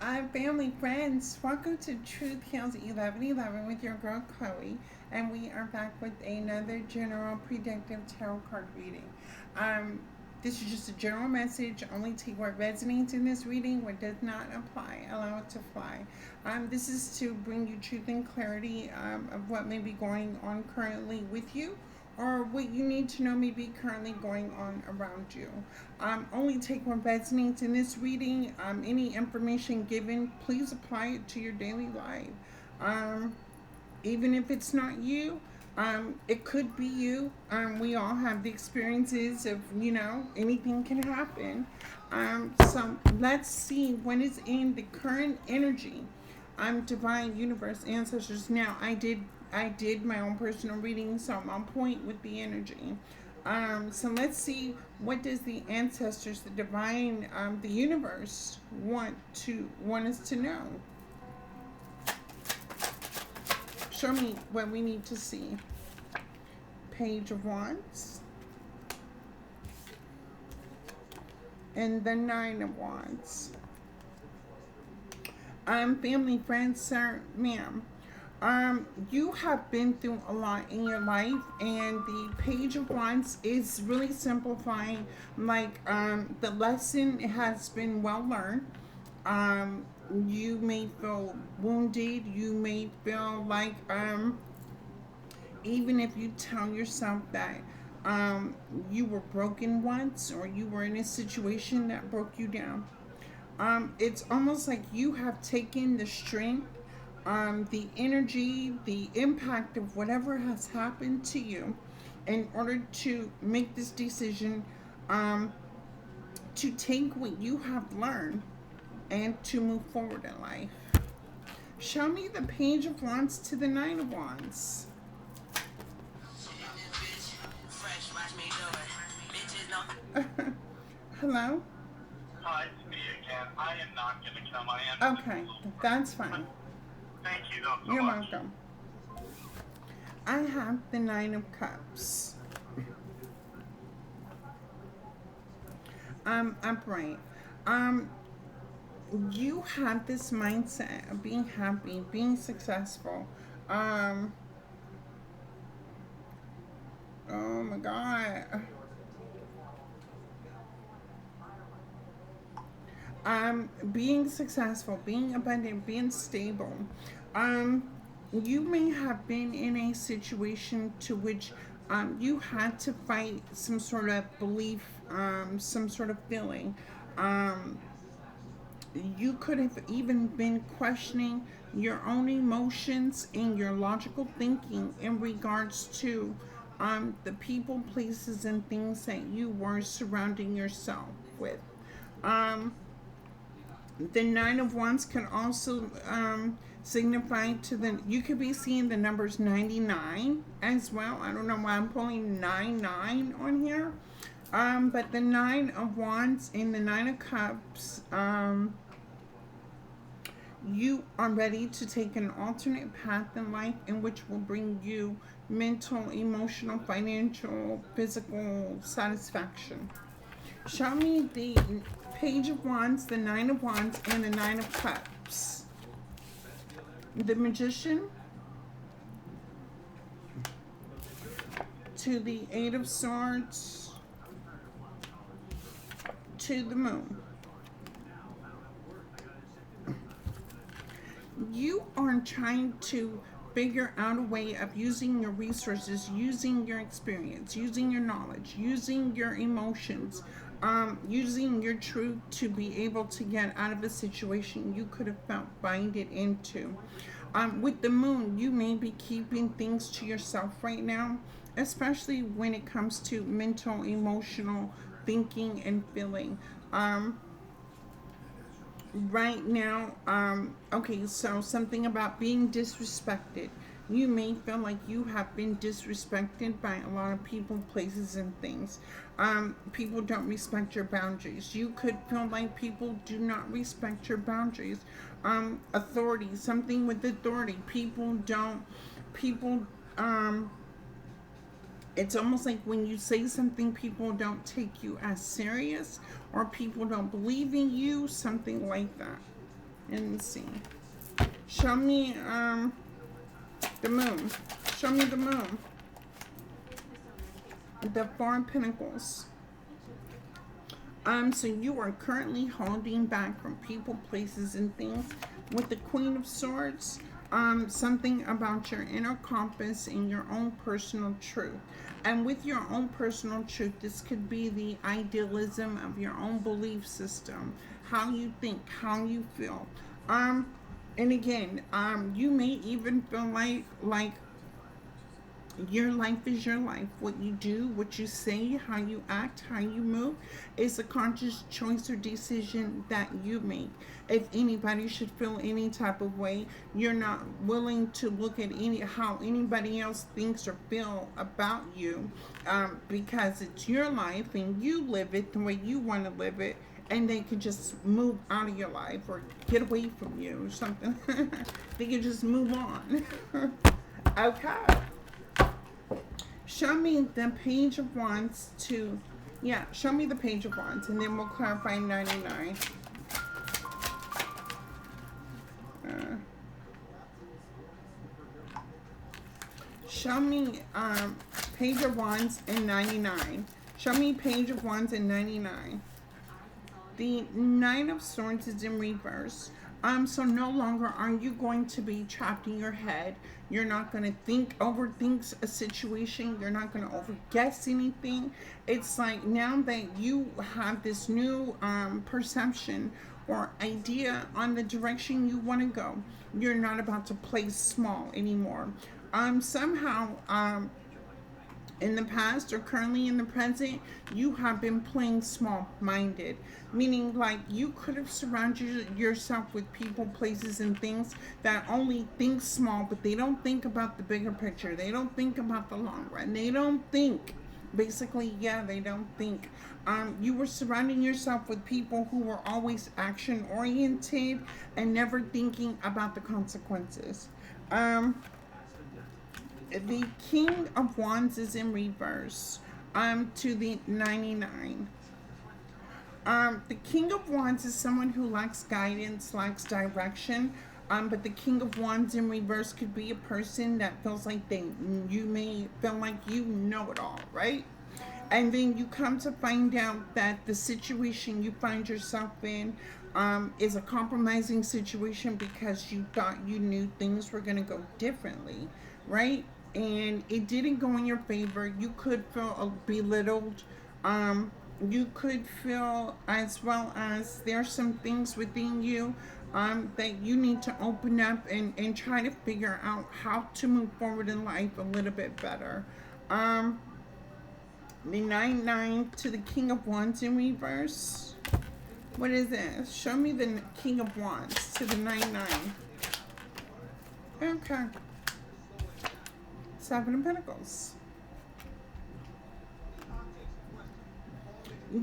Family, friends, welcome to Truth Heals 1111 with your girl Chloe, and we are back with another general predictive tarot card reading. Um, this is just a general message. Only take what resonates in this reading. What does not apply, allow it to fly. This is to bring you truth and clarity of what may be going on currently with you, or what you need to know may be currently going on around you. Only take what resonates in this reading. Any information given, please apply it to your daily life. Um, Even if it's not you, it could be you. We all have the experiences of, anything can happen. So let's see what is in the current energy. Divine universe ancestors. Now I did my own personal reading, so I'm on point with the energy. So let's see, what does the ancestors, the divine, the universe want us to know. Show me what we need to see. Page of Wands and the Nine of Wands. Family, friends, sir, ma'am. You have been through a lot in your life, and the Page of Wands is really simplifying. The lesson has been well learned. You may feel wounded. You may feel like, even if you tell yourself that you were broken once, or you were in a situation that broke you down, it's almost like you have taken the strength, the energy, the impact of whatever has happened to you in order to make this decision, to take what you have learned and to move forward in life. Show me the Page of Wands to the Nine of Wands. Hello? Hi, it's me again. I am not going to come. I am. Okay, that's fine. Thank you though so You're much. welcome. I have the Nine of Cups. Upright. You have this mindset of being happy, being successful. Oh my God. Being successful, being abundant, being stable. You may have been in a situation to which you had to fight some sort of belief, some sort of feeling. Um, you could have even been questioning your own emotions and your logical thinking in regards to the people, places, and things that you were surrounding yourself with. Um, the Nine of Wands can also signify to the, you could be seeing the numbers 99 as well. I don't know why I'm pulling 99 on here. But the Nine of Wands and the Nine of Cups, you are ready to take an alternate path in life in which will bring you mental, emotional, financial, physical satisfaction. Show me the Page of Wands, the Nine of Wands, and the Nine of Cups. The Magician to the Eight of Swords to the Moon. You are trying to figure out a way of using your resources, using your experience, using your knowledge, using your emotions, using your truth to be able to get out of a situation you could have felt binded into. With the Moon, you may be keeping things to yourself right now, especially when it comes to mental, emotional thinking and feeling. Right now, okay, so something about being disrespected. You may feel like you have been disrespected by a lot of people, places, and things. People don't respect your boundaries. You could feel like people do not respect your boundaries. Authority, something with authority. People, it's almost like when you say something, people don't take you as serious, or people don't believe in you, something like that. And see. Show me the moon. Show me the moon. The Four of Pentacles. So you are currently holding back from people, places, and things. With the Queen of Swords, something about your inner compass and your own personal truth. And with your own personal truth, this could be the idealism of your own belief system, how you think, how you feel. And again, you may even feel like your life is your life. What you do, what you say, how you act, how you move is a conscious choice or decision that you make. If anybody should feel any type of way, you're not willing to look at how anybody else thinks or feel about you, because it's your life and you live it the way you want to live it, and they could just move out of your life or get away from you or something. They could just move on. Okay. Show me the Page of Wands to, show me the Page of Wands, and then we'll clarify 99. Show me Page of Wands and 99. Show me Page of Wands and 99. The Nine of Swords is in reverse. So no longer are you going to be trapped in your head. You're not going to overthink a situation. You're not going to overguess anything. It's like now that you have this new perception or idea on the direction you want to go, you're not about to play small anymore. Somehow, in the past or currently in the present, you have been playing small-minded, meaning like you could have surrounded yourself with people, places, and things that only think small, but they don't think about the bigger picture. They don't think about the long run. They don't think. Basically, they don't think. You were surrounding yourself with people who were always action-oriented and never thinking about the consequences. The King of Wands is in reverse to the 99. The King of Wands is someone who lacks guidance, lacks direction. But the King of Wands in reverse could be a person that feels like you may feel like you know it all, right? And then you come to find out that the situation you find yourself in is a compromising situation because you thought you knew things were going to go differently, right? And it didn't go in your favor. You could feel belittled. You could feel, as well as there's some things within you that you need to open up and try to figure out how to move forward in life a little bit better. The 9-9 to the King of Wands in reverse. What is this? Show me the King of Wands to the 9-9. Okay. Seven of Pentacles.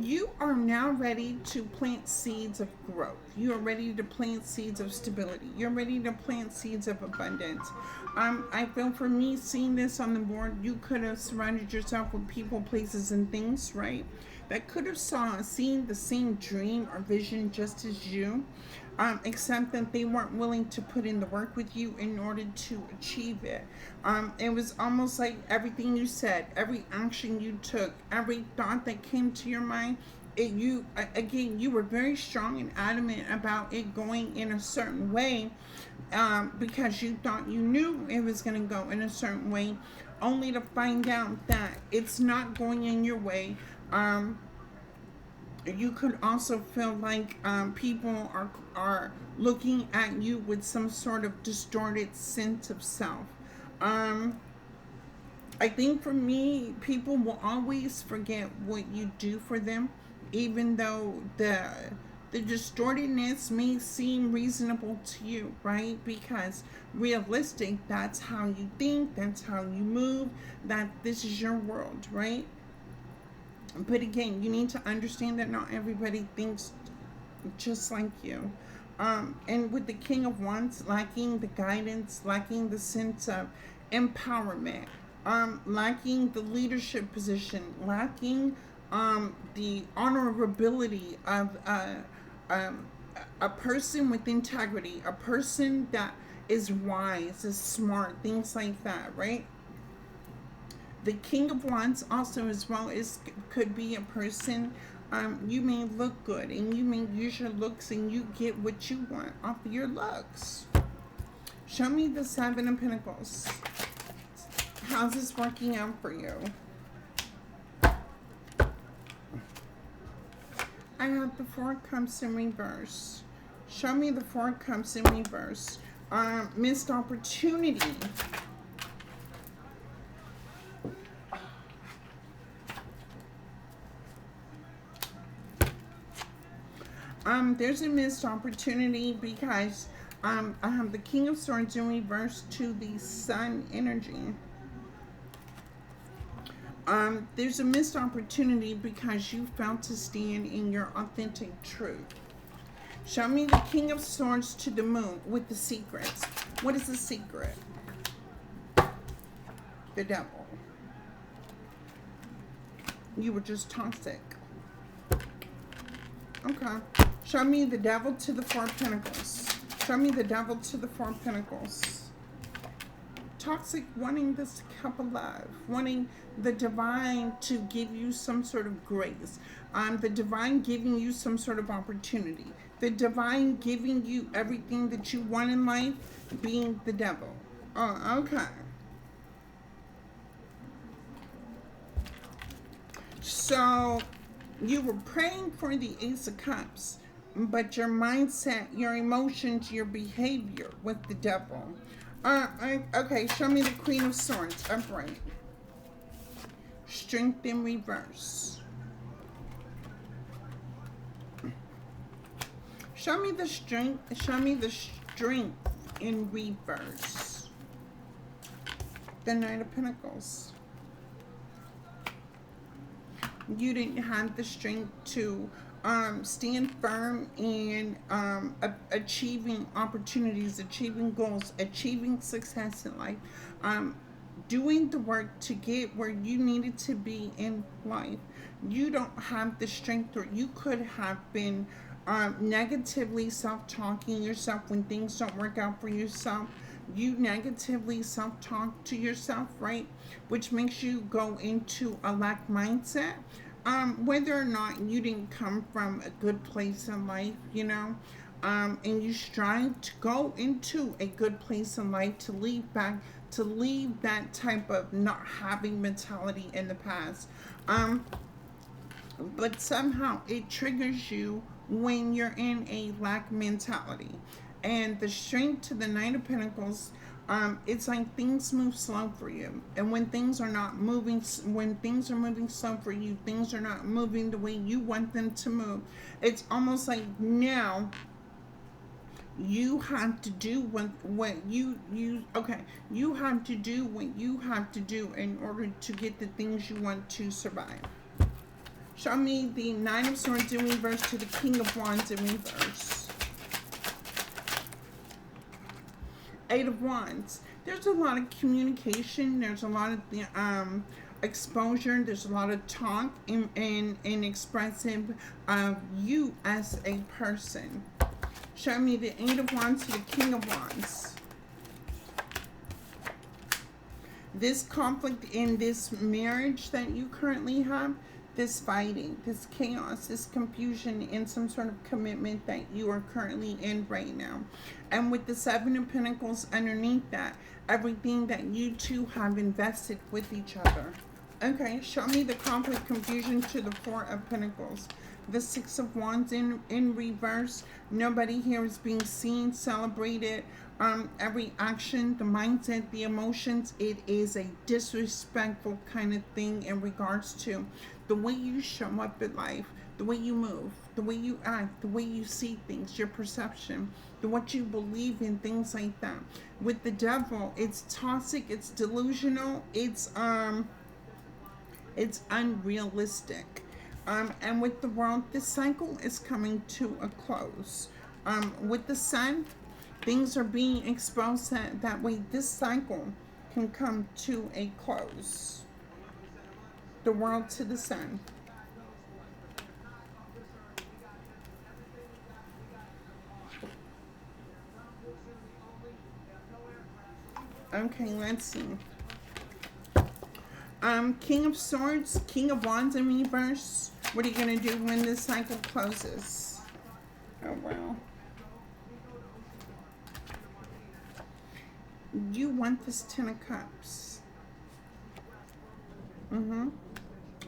You are now ready to plant seeds of growth. You are ready to plant seeds of stability. You're ready to plant seeds of abundance. I feel for me, seeing this on the board, you could have surrounded yourself with people, places, and things, right? That could have seen the same dream or vision just as you, except that they weren't willing to put in the work with you in order to achieve it. It was almost like everything you said, every action you took, every thought that came to your mind, you were very strong and adamant about it going in a certain way, because you thought you knew it was going to go in a certain way, only to find out that it's not going in your way. You could also feel like people are looking at you with some sort of distorted sense of self. I think for me, people will always forget what you do for them, even though the distortedness may seem reasonable to you, right? Because realistic, that's how you think, that's how you move, that this is your world, right? But again, you need to understand that not everybody thinks just like you. And with the King of Wands, lacking the guidance, lacking the sense of empowerment, lacking the leadership position, lacking the honorability of a person with integrity, a person that is wise, is smart, things like that, right? The King of Wands also as well is could be a person. You may look good and you may use your looks and you get what you want off of your looks. Show me the Seven of Pentacles. How's this working out for you? I have the Four Cups in reverse. Show me the Four Cups in reverse. Missed opportunity. There's a missed opportunity because I have the King of Swords in reverse to the Sun energy. There's a missed opportunity because you failed to stand in your authentic truth. Show me the King of Swords to the Moon with the secrets. What is the secret? The devil. You were just toxic. Okay. Show me the Devil to the Four of Pentacles. Show me the Devil to the Four of Pentacles. Toxic, wanting this cup of love, wanting the divine to give you some sort of grace. The divine giving you some sort of opportunity. The divine giving you everything that you want in life, being the devil. Oh, okay. So, you were praying for the Ace of Cups, but your mindset, your emotions, your behavior with the devil. Okay, show me the Queen of Swords, upright. Strength in reverse. Show me the strength in reverse. The Knight of Pentacles. You didn't have the strength to stand firm in achieving opportunities, achieving goals, achieving success in life, doing the work to get where you needed to be in life. You don't have the strength, or you could have been negatively self-talking yourself when things don't work out for yourself. You negatively self-talk to yourself, right? Which makes you go into a lack mindset. Whether or not you didn't come from a good place in life, you know, and you strive to go into a good place in life, to leave that type of not having mentality in the past. But somehow it triggers you when you're in a lack mentality. And the strength to the Knight of Pentacles, it's like things move slow for you. And when things are moving slow for you, things are not moving the way you want them to move. It's almost like now you have to do what you have to do what you have to do in order to get the things you want to survive. Show me the Nine of Swords in reverse to the King of Wands in reverse. Eight of Wands. There's a lot of communication. There's a lot of exposure. There's a lot of talk and expressive of you as a person. Show me the Eight of Wands to the King of Wands. This conflict in this marriage that you currently have, this fighting, this chaos, this confusion, and some sort of commitment that you are currently in right now. And with the Seven of Pentacles underneath that, everything that you two have invested with each other. Okay, show me the conflict, confusion to the Four of Pentacles. The Six of Wands in reverse. Nobody here is being seen, celebrated. Every action, the mindset, the emotions, it is a disrespectful kind of thing in regards to the way you show up in life, the way you move, the way you act, the way you see things, your perception, what you believe in, things like that. With the devil, it's toxic, it's delusional, it's unrealistic. And with the world, this cycle is coming to a close. With the sun, things are being exposed that way this cycle can come to a close. The world to the sun. Okay, let's see. King of Swords, King of Wands in reverse. What are you going to do when this cycle closes? Oh, wow. You want this Ten of Cups.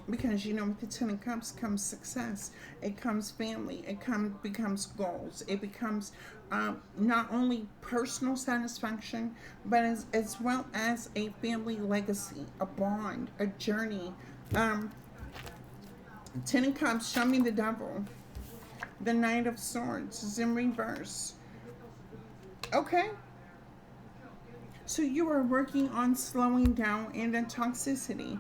Because you know with the Ten of Cups comes success, it comes family, it becomes goals, it becomes not only personal satisfaction, but as well as a family legacy, a bond, a journey. um, Ten of Cups, show me the Devil. The Knight of Swords is in reverse. Okay, so you are working on slowing down in the toxicity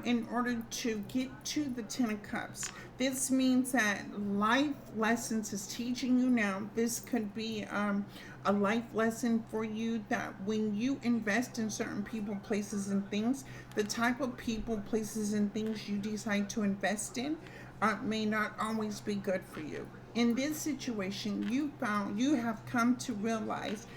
in order to get to the Ten of Cups. This means that life lessons is teaching you now. This could be a life lesson for you that when you invest in certain people, places, and things, the type of people, places, and things you decide to invest in may not always be good for you. In this situation, you have come to realize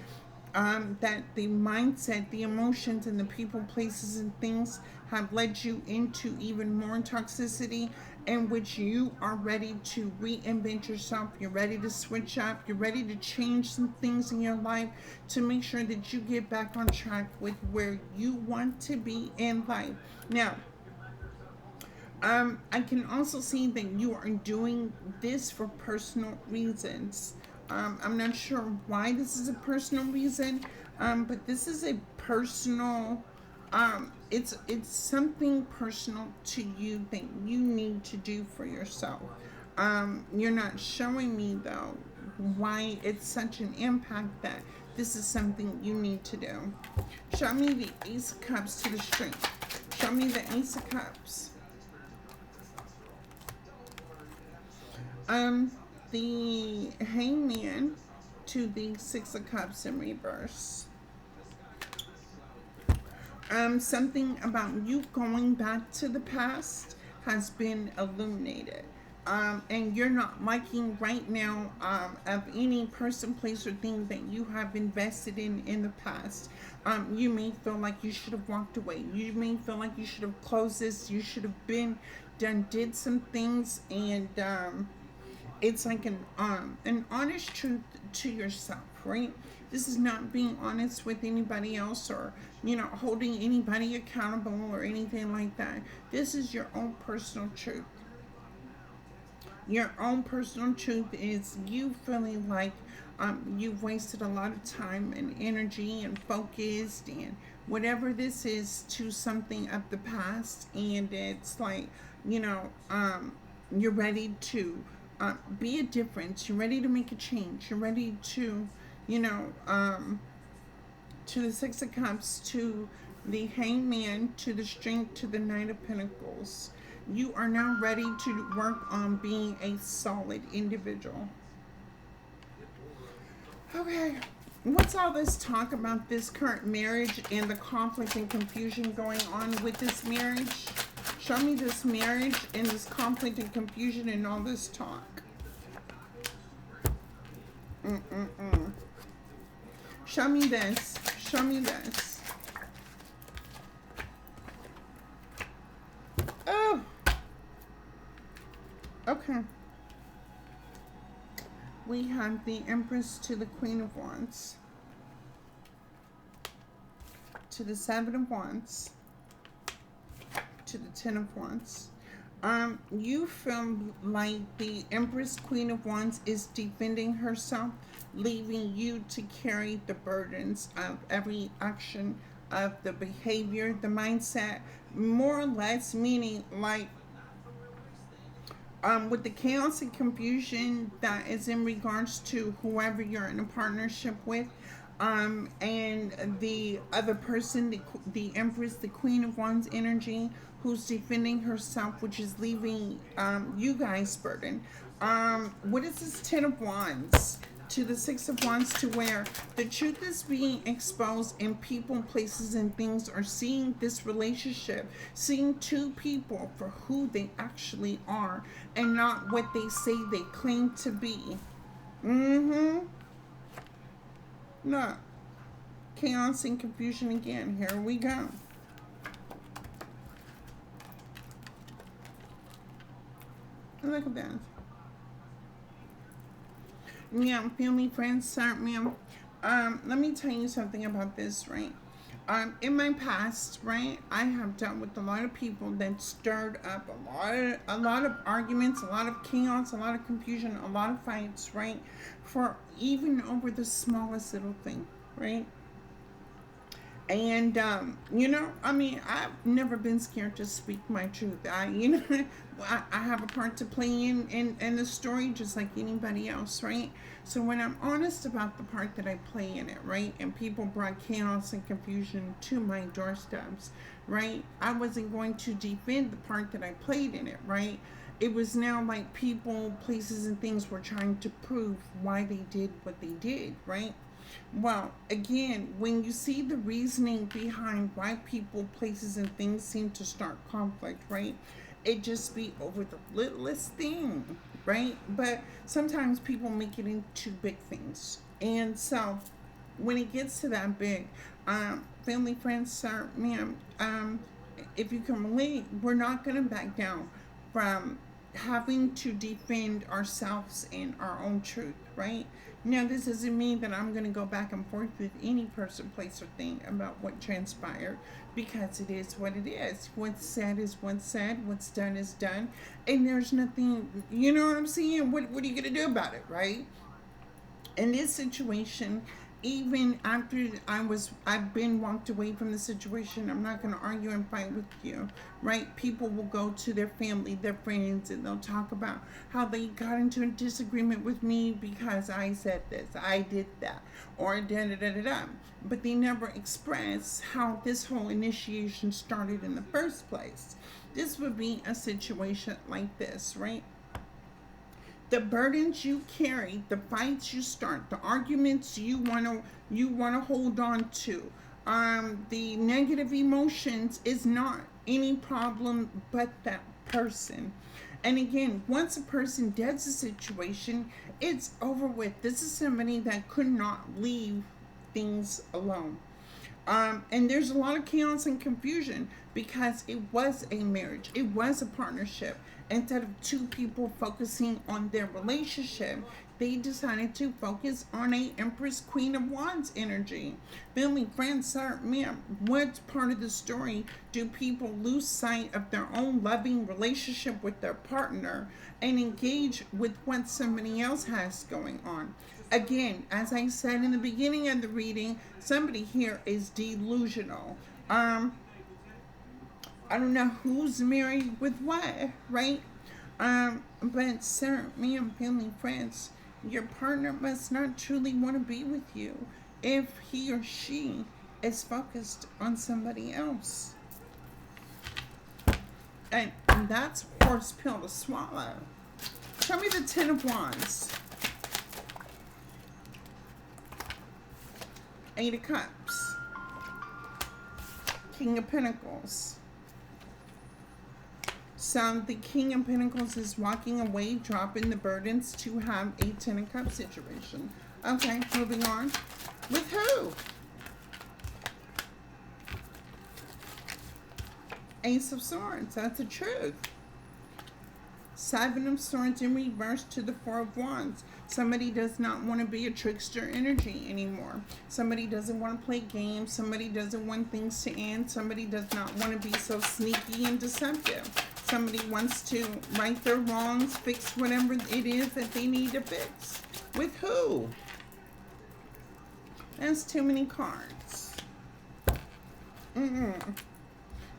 that the mindset, the emotions, and the people, places, and things have led you into even more toxicity, in which you are ready to reinvent yourself. You're ready to switch up. You're ready to change some things in your life to make sure that you get back on track with where you want to be in life. Now, I can also see that you are doing this for personal reasons. I'm not sure why this is a personal reason, but this is a personal. It's something personal to you that you need to do for yourself. You're not showing me though why it's such an impact that this is something you need to do. Show me the Ace of Cups to the Strength. Show me the Ace of Cups. The Hangman to the Six of Cups in reverse. Something about you going back to the past has been illuminated. And you're not liking right now of any person, place, or thing that you have invested in the past. You may feel like you should have walked away. You may feel like you should have closed this. You should have did some things, and it's like an honest truth to yourself, right? This is not being honest with anybody else, or holding anybody accountable or anything like that. This is your own personal truth. Your own personal truth is you feeling like you've wasted a lot of time and energy and focused and whatever this is to something of the past, and it's like you're ready to be a difference. You're ready to make a change. You're ready to you know to the Six of Cups, to the Hangman, to the Strength, to the Knight of Pentacles. You are now ready to work on being a solid individual. Okay, what's all this talk about this current marriage and the conflict and confusion going on with this marriage? Show me this marriage and this conflict and confusion and all this talk. Show me this. Show me this. Oh. Okay. We have the Empress to the Queen of Wands, to the Seven of Wands, to the Ten of Wands. You feel like the Empress Queen of Wands is defending herself, leaving you to carry the burdens of every action, of the behavior, the mindset, more or less, meaning like with the chaos and confusion that is in regards to whoever you're in a partnership with, and the other person, the Empress, the Queen of Wands energy, who's defending herself, which is leaving you guys burdened. What is this Ten of Wands to the Six of Wands, to where the truth is being exposed, and people, places, and things are seeing this relationship, seeing two people for who they actually are and not what they say they claim to be. No. chaos and confusion again. Here we go. Look at that. Yeah, family, friends, ma'am. Let me tell you something about this, right? In my past, right, I have dealt with a lot of people that stirred up a lot of arguments, a lot of chaos, a lot of confusion, a lot of fights, right, for even over the smallest little thing, right? And I mean, I've never been scared to speak my truth. I have a part to play in the story just like anybody else, right? So when I'm honest about the part that I play in it, right, and people brought chaos and confusion to my doorsteps, right, I wasn't going to defend the part that I played in it, right? It was now like people, places, and things were trying to prove why they did what they did, right? Well, again, when you see the reasoning behind why people, places, and things seem to start conflict, right? It just be over the littlest thing, right? But sometimes people make it into big things. And so when it gets to that big, family, friends, sir, ma'am, if you can relate, we're not going to back down from having to defend ourselves and our own truth, right? Now, this doesn't mean that I'm going to go back and forth with any person, place, or thing about what transpired because it is what it is. What's said is what's said, what's done is done, and there's nothing, you know what I'm saying? What are you going to do about it, right? In this situation, even after I've been walked away from the situation, I'm not going to argue and fight with you, right? People will go to their family, their friends, and they'll talk about how they got into a disagreement with me because I said this, I did that, or da da da da da. But they never express how this whole initiation started in the first place. This would be a situation like this, right? The burdens you carry, the fights you start, the arguments you wanna hold on to, the negative emotions is not any problem but that person. And again, once a person does a situation, it's over with. This is somebody that could not leave things alone. And there's a lot of chaos and confusion because it was a marriage, it was a partnership. Instead of two people focusing on their relationship, they decided to focus on a Empress Queen of Wands energy. Family, friends, sir, ma'am, what part of the story do people lose sight of their own loving relationship with their partner and engage with what somebody else has going on? Again, as I said in the beginning of the reading, somebody here is delusional. I don't know who's married with what, right? But sir, ma'am, family, friends, your partner must not truly want to be with you if he or she is focused on somebody else. And that's a horse pill to swallow. Show me the Ten of Wands. Eight of Cups. King of Pentacles. So the King of Pentacles is walking away, dropping the burdens to have a Ten of Cups situation. Okay, moving on. With who? Ace of Swords. That's the truth. Seven of Swords in reverse to the Four of Wands. Somebody does not want to be a trickster energy anymore. Somebody doesn't want to play games. Somebody doesn't want things to end. Somebody does not want to be so sneaky and deceptive. Somebody wants to right their wrongs, fix whatever it is that they need to fix. With who? That's too many cards.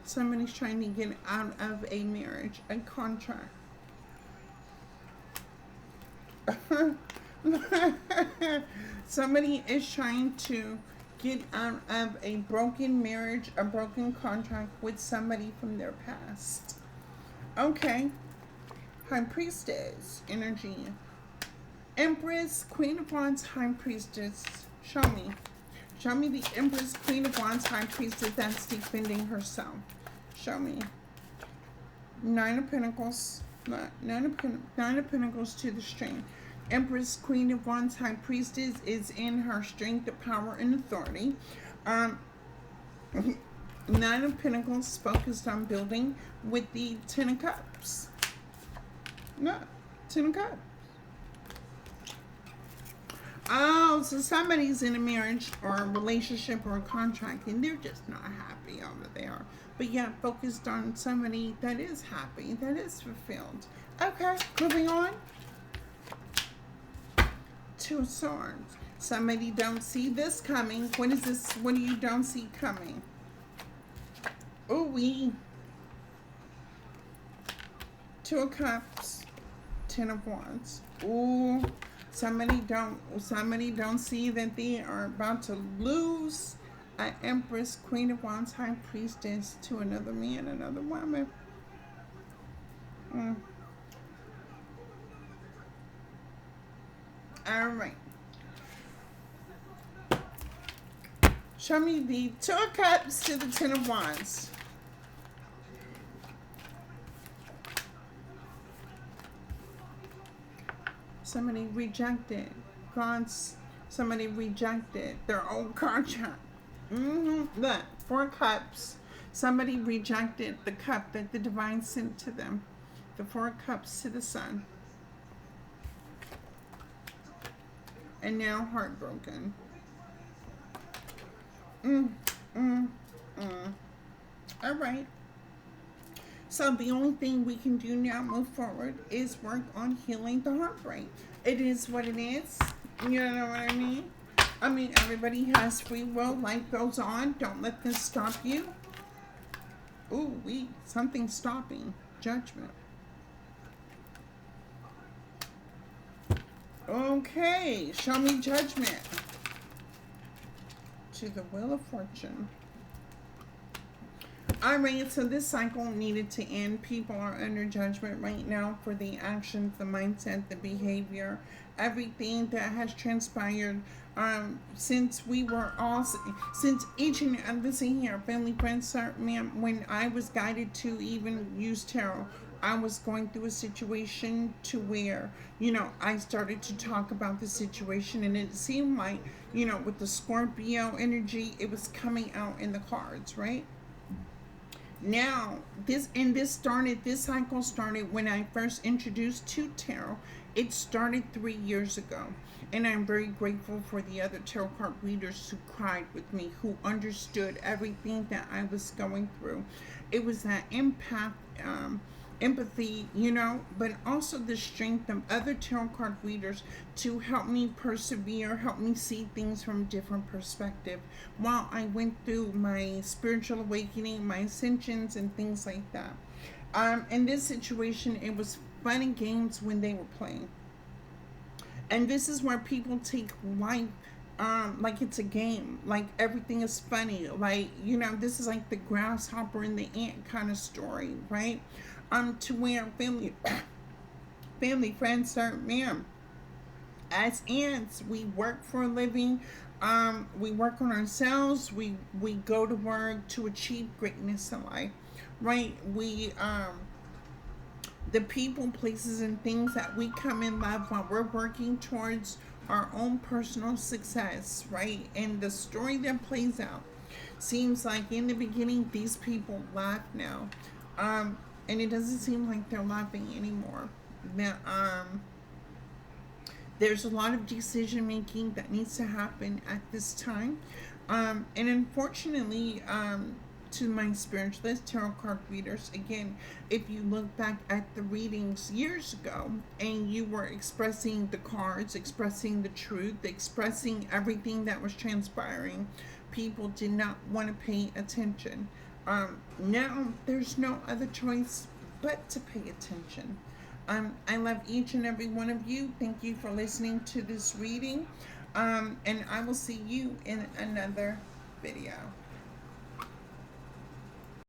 Somebody's trying to get out of a marriage, a contract. Somebody is trying to get out of a broken marriage, a broken contract with somebody from their past. Okay. High Priestess energy. Empress, Queen of Wands, High Priestess. Show me. Show me the Empress, Queen of Wands, High Priestess that's defending herself. Show me. Nine of Pentacles. Nine of Pentacles to the Strength. Empress, Queen of Wands, High Priestess is in her strength of power and authority. Um, Nine of Pentacles focused on building with the Ten of Cups. No, Ten of Cups. Oh, so somebody's in a marriage or a relationship or a contract and they're just not happy over there. But yeah, focused on somebody that is happy, that is fulfilled. Okay, moving on. Two of Swords. Somebody don't see this coming. What is this? What do you don't see coming? Ooh wee. Two of Cups. Ten of Wands. Ooh. Somebody don't see that they are about to lose an Empress, Queen of Wands, High Priestess to another man, another woman. All right. Show me the Two of Cups to the Ten of Wands. Somebody rejected God's. Somebody rejected their own contract. Look, Four Cups. Somebody rejected the cup that the divine sent to them. The Four Cups to the Sun. And now heartbroken. All right. So the only thing we can do now, move forward, is work on healing the heartbreak. It is what it is. You know what I mean? I mean, everybody has free will. Life goes on. Don't let this stop you. Ooh, something's stopping. Judgment. Okay, show me Judgment. To the Wheel of Fortune. Alright, so this cycle needed to end. People are under judgment right now for the actions, the mindset, the behavior, everything that has transpired since we were all, since each and listen here, family, friends, sir, ma'am, when I was guided to even use tarot, I was going through a situation to where, you know, I started to talk about the situation and it seemed like, you know, with the Scorpio energy, it was coming out in the cards, right? Now, this cycle started when I first introduced to tarot. It started 3 years ago. And I'm very grateful for the other tarot card readers who cried with me, who understood everything that I was going through. It was that empathy, you know, but also the strength of other tarot card readers to help me persevere, help me see things from a different perspective while I went through my spiritual awakening, my ascensions, and things like that. In this situation, it was fun and games when they were playing. And this is where people take life like it's a game, like everything is funny, like, you know, this is like the grasshopper and the ant kind of story, right? To where family, friends, sir, ma'am, as ants, we work for a living, we work on ourselves, we go to work to achieve greatness in life, right? We the people, places, and things that we come in love while we're working towards our own personal success, right? And the story that plays out seems like in the beginning these people laugh now, and it doesn't seem like they're laughing anymore. Now, there's a lot of decision making that needs to happen at this time, and unfortunately, to my spiritualist tarot card readers, again, if you look back at the readings years ago and you were expressing the cards, expressing the truth, expressing everything that was transpiring, people did not want to pay attention. Now there's no other choice but to pay attention. I love each and every one of you. Thank you for listening to this reading, and I will see you in another video.